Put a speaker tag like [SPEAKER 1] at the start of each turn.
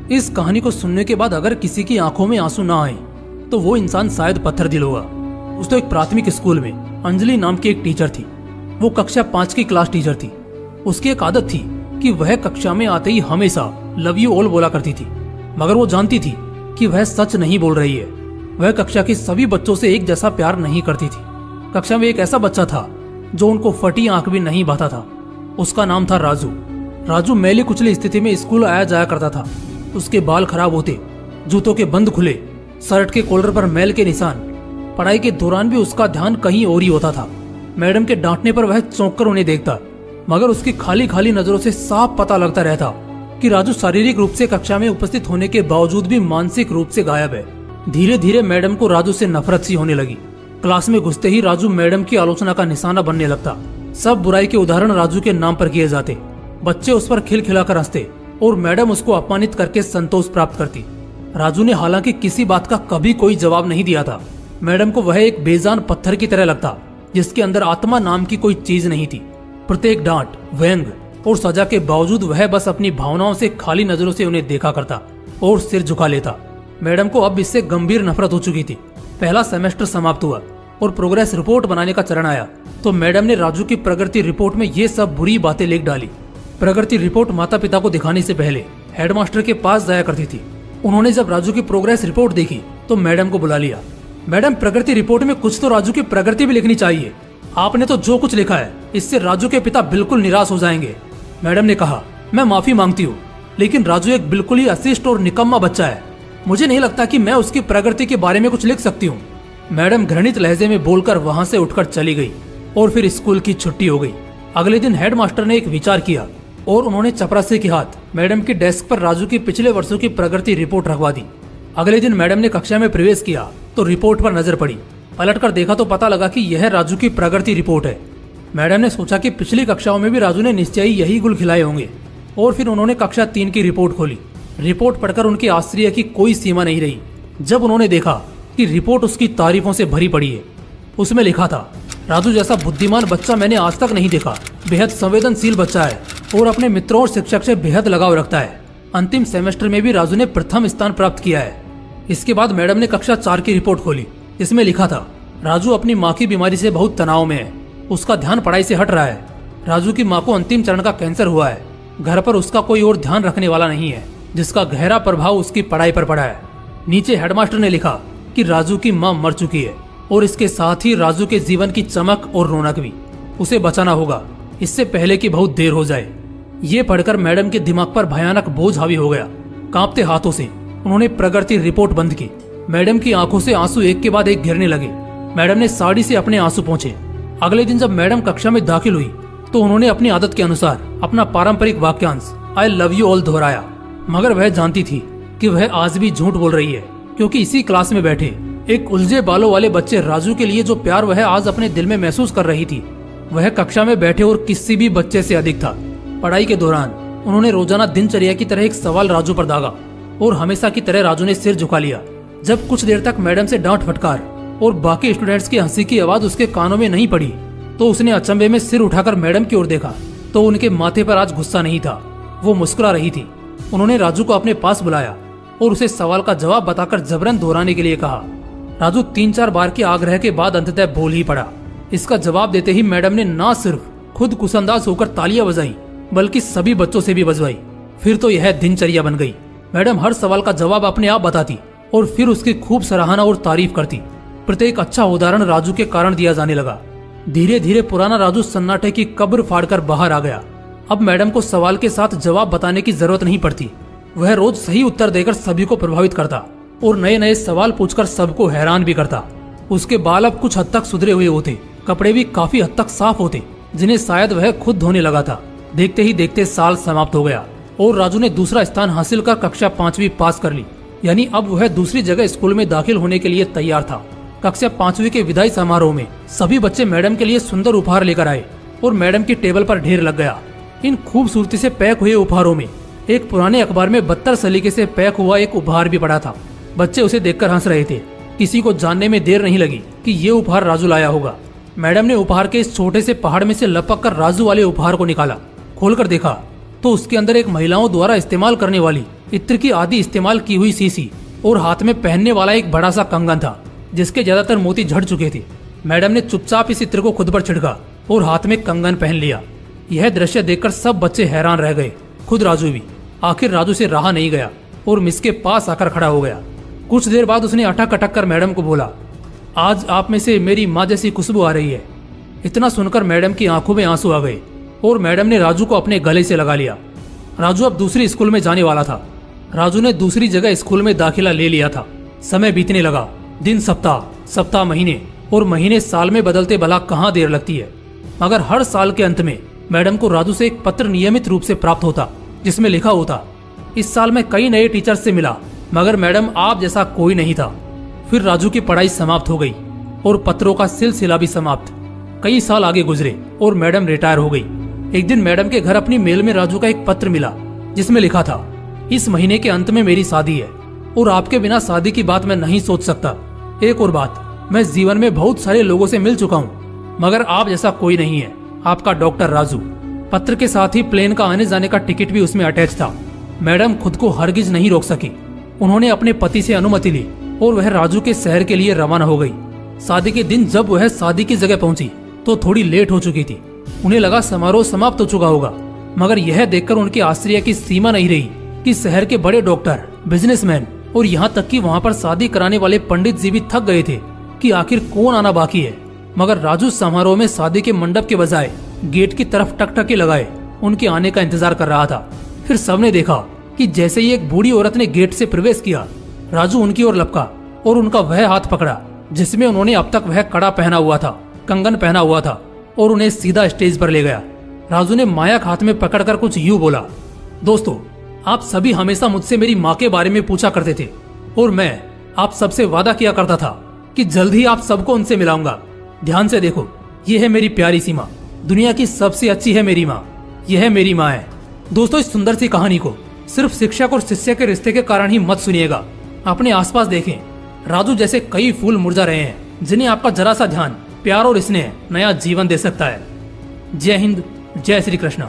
[SPEAKER 1] इस कहानी को सुनने के बाद अगर किसी की आंखों में आंसू ना आए तो वो इंसान शायद पत्थर दिल होगा। उस तो एक प्राथमिक स्कूल में अंजलि नाम की एक टीचर थी। वो कक्षा 5 की क्लास टीचर थी। उसकी एक आदत थी कि वह कक्षा में आते ही हमेशा लव यू ऑल बोला करती थी, मगर वो जानती थी कि वह सच नहीं बोल रही है। वह कक्षा के सभी बच्चों से एक जैसा प्यार नहीं करती थी। कक्षा में एक ऐसा बच्चा था जो उनको फटी आंख भी नहीं भाता था। उसका नाम था राजू। राजू मैली कुचली स्थिति में स्कूल आया जाया करता था। उसके बाल खराब होते, जूतों के बंद खुले, शर्ट के कॉलर पर मैल के निशान। पढ़ाई के दौरान भी उसका ध्यान कहीं और ही होता था। मैडम के डांटने पर वह चौंक कर उन्हें देखता, मगर उसकी खाली खाली नजरों से साफ पता लगता रहता कि राजू शारीरिक रूप से कक्षा में उपस्थित होने के बावजूद भी मानसिक रूप से गायब है। धीरे धीरे मैडम को राजू से नफरत सी होने लगी। क्लास में घुसते ही राजू मैडम की आलोचना का निशाना बनने लगता। सब बुराई के उदाहरण राजू के नाम पर किए जाते। बच्चे उस पर खिलखिलाकर हंसते और मैडम उसको अपमानित करके संतोष प्राप्त करती। राजू ने हालांकि किसी बात का कभी कोई जवाब नहीं दिया था। मैडम को वह एक बेजान पत्थर की तरह लगता जिसके अंदर आत्मा नाम की कोई चीज नहीं थी। प्रत्येक डांट, व्यंग और सजा के बावजूद वह बस अपनी भावनाओं से खाली नजरों से उन्हें देखा करता और सिर झुका लेता। मैडम को अब इससे गंभीर नफरत हो चुकी थी। पहला सेमेस्टर समाप्त हुआ और प्रोग्रेस रिपोर्ट बनाने का चरण आया तो मैडम ने राजू की प्रगति रिपोर्ट में ये सब बुरी बातें लिख डाली। प्रगति रिपोर्ट माता पिता को दिखाने से पहले हेडमास्टर के पास जाया करती थी। उन्होंने जब राजू की प्रोग्रेस रिपोर्ट देखी तो मैडम को बुला लिया। मैडम, प्रगति रिपोर्ट में कुछ तो राजू की प्रगति भी लिखनी चाहिए। आपने तो जो कुछ लिखा है इससे राजू के पिता बिल्कुल निराश हो जाएंगे। मैडम ने कहा, मैं माफी मांगती हूँ, लेकिन राजू एक बिल्कुल ही अशिष्ट और निकम्मा बच्चा है। मुझे नहीं लगता कि मैं उसकी प्रगति के बारे में कुछ लिख सकती हूँ। मैडम घृणित लहजे में बोलकर वहाँ से उठकर चली गई और फिर स्कूल की छुट्टी हो गई। अगले दिन हेडमास्टर ने एक विचार किया और उन्होंने चपरासी के हाथ मैडम की डेस्क पर राजू की पिछले वर्षों की प्रगति रिपोर्ट रखवा दी। अगले दिन मैडम ने कक्षा में प्रवेश किया तो रिपोर्ट पर नजर पड़ी। पलटकर देखा तो पता लगा कि यह राजू की प्रगति रिपोर्ट है। मैडम ने सोचा कि पिछली कक्षाओं में भी राजू ने निश्चय ही यही गुल खिलाए होंगे और फिर उन्होंने कक्षा 3 की रिपोर्ट खोली। रिपोर्ट पढ़कर उनके आश्चर्य की कोई सीमा नहीं रही जब उन्होंने देखा कि रिपोर्ट उसकी तारीफों से भरी पड़ी है। उसमें लिखा था, राजू जैसा बुद्धिमान बच्चा मैंने आज तक नहीं देखा। बेहद संवेदनशील बच्चा है और अपने मित्रों और शिक्षक से बेहद लगाव रखता है। अंतिम सेमेस्टर में भी राजू ने प्रथम स्थान प्राप्त किया है। इसके बाद मैडम ने कक्षा 4 की रिपोर्ट खोली। इसमें लिखा था, राजू अपनी माँ की बीमारी से बहुत तनाव में है। उसका ध्यान पढ़ाई से हट रहा है। राजू की माँ को अंतिम चरण का कैंसर हुआ है। घर पर उसका कोई और ध्यान रखने वाला नहीं है, जिसका गहरा प्रभाव उसकी पढ़ाई पर पड़ा है। नीचे हेडमास्टर ने लिखा कि राजू की माँ मर चुकी है और इसके साथ ही राजू के जीवन की चमक और रौनक भी। उसे बचाना होगा इससे पहले कि बहुत देर हो जाए। ये पढ़कर मैडम के दिमाग पर भयानक बोझ हावी हो गया। कांपते हाथों से उन्होंने प्रगति रिपोर्ट बंद की। मैडम की आंखों से आंसू एक के बाद एक गिरने लगे। मैडम ने साड़ी से अपने आंसू पोंछे। अगले दिन जब मैडम कक्षा में दाखिल हुई तो उन्होंने अपनी आदत के अनुसार अपना पारंपरिक वाक्यांश आई लव यू ऑल दोहराया, मगर वह जानती थी कि वह आज भी झूठ बोल रही है, क्योंकि इसी क्लास में बैठे एक उलझे बालों वाले बच्चे राजू के लिए जो प्यार वह आज अपने दिल में महसूस कर रही थी, वह कक्षा में बैठे और किसी भी बच्चे से अधिक था। पढ़ाई के दौरान उन्होंने रोजाना दिनचर्या की तरह एक सवाल राजू पर दागा और हमेशा की तरह राजू ने सिर झुका लिया। जब कुछ देर तक मैडम से डांट फटकार और बाकी स्टूडेंट्स की हंसी की आवाज उसके कानों में नहीं पड़ी तो उसने अचंभे में सिर उठाकर मैडम की ओर देखा तो उनके माथे पर आज गुस्सा नहीं था, वो मुस्कुरा रही थी। उन्होंने राजू को अपने पास बुलाया और उसे सवाल का जवाब बताकर जबरन दोहराने के लिए कहा। राजू 3-4 बार के आग्रह के बाद अंततः बोल ही पड़ा। इसका जवाब देते ही मैडम ने न सिर्फ खुद कुसंदाज होकर तालियां बजाई बल्कि सभी बच्चों से भी बजवाई। फिर तो यह दिनचर्या बन गई। मैडम हर सवाल का जवाब अपने आप बताती और फिर उसकी खूब सराहना और तारीफ करती। प्रत्येक अच्छा उदाहरण राजू के कारण दिया जाने लगा। धीरे धीरे पुराना राजू सन्नाटे की कब्र फाड़कर बाहर आ गया। अब मैडम को सवाल के साथ जवाब बताने की जरूरत नहीं पड़ती। वह रोज सही उत्तर देकर सभी को प्रभावित करता और नए नए सवाल पूछकर सबको हैरान भी करता। उसके बाल अब कुछ हद तक सुधरे हुए होते, कपड़े भी काफी हद तक साफ होते, जिन्हें शायद वह खुद धोने लगा था। देखते ही देखते साल समाप्त हो गया और राजू ने दूसरा स्थान हासिल कर कक्षा 5वीं पास कर ली। यानी अब वह दूसरी जगह स्कूल में दाखिल होने के लिए तैयार था। कक्षा 5वीं के विदाई समारोह में सभी बच्चे मैडम के लिए सुंदर उपहार लेकर आए और मैडम की टेबल पर ढेर लग गया। इन खूबसूरती से पैक हुए उपहारों में एक पुराने अखबार में 72 सलीके से पैक हुआ एक उपहार भी पड़ा था। बच्चे उसे देखकर हंस रहे थे। किसी को जानने में देर नहीं लगी कि ये उपहार राजू लाया होगा। मैडम ने उपहार के इस छोटे से पहाड़ में से लपक कर राजू वाले उपहार को निकाला। खोलकर देखा तो उसके अंदर एक महिलाओं द्वारा इस्तेमाल करने वाली इत्र की आदि इस्तेमाल की हुई शीशी और हाथ में पहनने वाला एक बड़ा सा कंगन था जिसके ज्यादातर मोती झड़ चुके थे। मैडम ने चुपचाप इस इत्र को खुद पर छिड़का और हाथ में कंगन पहन लिया। यह दृश्य देखकर सब बच्चे हैरान रह गए, खुद राजू भी। आखिर राजू से रहा नहीं गया और मिस के पास आकर खड़ा हो गया। कुछ देर बाद उसने अटक अटक कर मैडम को बोला, आज आप में से मेरी माँ जैसी खुशबू आ रही है। इतना सुनकर मैडम की आंखों में आंसू आ गए और मैडम ने राजू को अपने गले से लगा लिया। राजू अब दूसरी स्कूल में जाने वाला था। राजू ने दूसरी जगह स्कूल में दाखिला ले लिया था। समय बीतने लगा। दिन सप्ताह, सप्ताह महीने और महीने साल में बदलते भला कहाँ देर लगती है। मगर हर साल के अंत में मैडम को राजू से एक पत्र नियमित रूप से प्राप्त होता जिसमें लिखा होता, इस साल मैं कई नए टीचर्स से मिला मगर मैडम आप जैसा कोई नहीं था। फिर राजू की पढ़ाई समाप्त हो गई और पत्रों का सिलसिला भी समाप्त। कई साल आगे गुजरे और मैडम रिटायर हो गई। एक दिन मैडम के घर अपनी मेल में राजू का एक पत्र मिला जिसमें लिखा था, इस महीने के अंत में मेरी शादी है और आपके बिना शादी की बात मैं नहीं सोच सकता। एक और बात, मैं जीवन में बहुत सारे लोगों से मिल चुका हूँ मगर आप जैसा कोई नहीं है। आपका डॉक्टर राजू। पत्र के साथ ही प्लेन का आने जाने का टिकट भी उसमें अटैच था। मैडम खुद को हरगिज नहीं रोक सकी। उन्होंने अपने पति से अनुमति ली और वह राजू के शहर के लिए रवाना हो गई। शादी के दिन जब वह शादी की जगह पहुंची तो थोड़ी लेट हो चुकी थी। उन्हें लगा समारोह समाप्त हो चुका होगा मगर यह देखकर उनके आश्चर्य की सीमा नहीं रही कि शहर के बड़े डॉक्टर, बिजनेसमैन और यहाँ तक कि वहाँ पर शादी कराने वाले पंडित जी भी थक गए थे कि आखिर कौन आना बाकी है। मगर राजू समारोह में शादी के मंडप के बजाय गेट की तरफ टकटकी लगाए उनके आने का इंतजार कर रहा था। फिर सबने देखा कि जैसे ही एक बूढ़ी औरत ने गेट से प्रवेश किया, राजू उनकी ओर लपका और उनका वह हाथ पकड़ा जिसमें उन्होंने अब तक वह कड़ा पहना हुआ था, कंगन पहना हुआ था, और उन्हें सीधा स्टेज पर ले गया। राजू ने माया हाथ में पकड़कर कुछ यूं बोला, दोस्तों, आप सभी हमेशा मुझसे मेरी माँ के बारे में पूछा करते थे और मैं आप सबसे वादा किया करता था कि जल्द ही आप सबको उनसे मिलाऊंगा। ध्यान से देखो, ये है मेरी प्यारी सी माँ। दुनिया की सबसे अच्छी है मेरी माँ। यह मेरी माँ है। दोस्तों, इस सुंदर सी कहानी को सिर्फ शिक्षक और शिष्य के रिश्ते के कारण ही मत सुनिएगा। अपने आसपास देखें, राजू जैसे कई फूल मुरझा रहे हैं जिन्हें आपका जरा सा ध्यान, प्यार और स्नेह नया जीवन दे सकता है। जय हिंद, जय श्री कृष्ण।